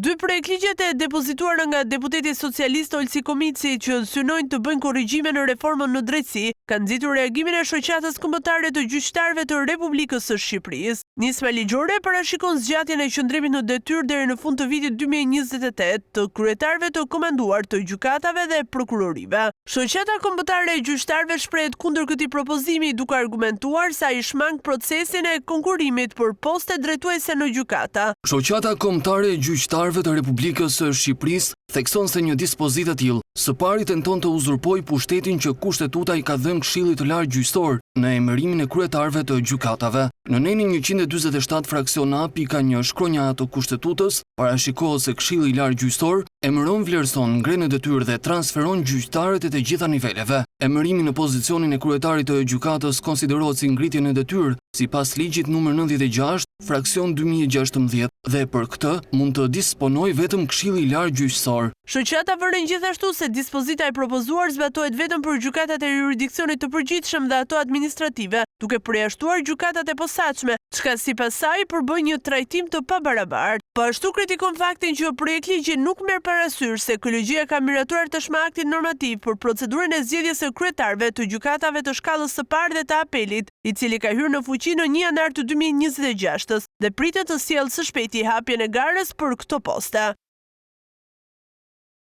Dy projektligjet e depozituara nga deputeti socialist Olsi Komici që synojnë të bëjnë korrigjime në reformën në drejtësi, kanë nxitur reagimin e shoqatës kombëtare të gjyqtarëve të Republikës së Shqipërisë. Nisma ligjore parashikon zgjatjen e qëndrimit në detyrë deri në fund të vitit 2028 të kryetarëve të komanduar të gjykatave dhe prokurorive. Shoqata kombëtare e gjyqtarëve shprehet kundër këtij propozimi duke argumentuar se ai shmang procesin e konkurrimit për poste drejtuese në gjykata. Shoqata kombëtare e gjyqtarëve të Republikës së Shqipërisë thekson se një dispozitë e tillë së pari tenton të uzurpojë pushtetin që kushtetuta i ka dhënë Këshillit të Lartë Gjyqësor në emërimin e kryetarëve të gjykatave. Në nenin 147 fraksion A.1 shkronja të kushtetutës parashikohet se Këshilli i Lartë Gjyqësor emëron, vlerëson, ngren në detyrë dhe transferon gjyqtarët e të gjitha niveleve. Emërimi në pozicionin e kryetarit të gjykatës konsiderohet si ngritje në detyrë sipas ligjit numër 96, fraksion 2016 dhe për këtë mund të disponojë vetëm Këshilli i Lartë Gjyqësor. Shoqata vëren gjithashtu se dispozita e propozuar zbatohet vetëm për gjykatat e jurisdiksionit të përgjithshëm dhe ato administrative, duke përjashtuar gjykatat e posaçme, çka sipas saj përbën një trajtim të pabarabartë. Po ashtu kritikon faktin që projektligji nuk merr parasysh se KLG ka miratuar tashmë aktin normativ për procedurën e zgjedhjes së kryetarëve të gjykatave të shkallës së parë dhe të apelit, i cili ka hyrë në fuqi në 1 janar të 2026 dhe pritet të sjellë së shpejti hapjen e garës për këto poste.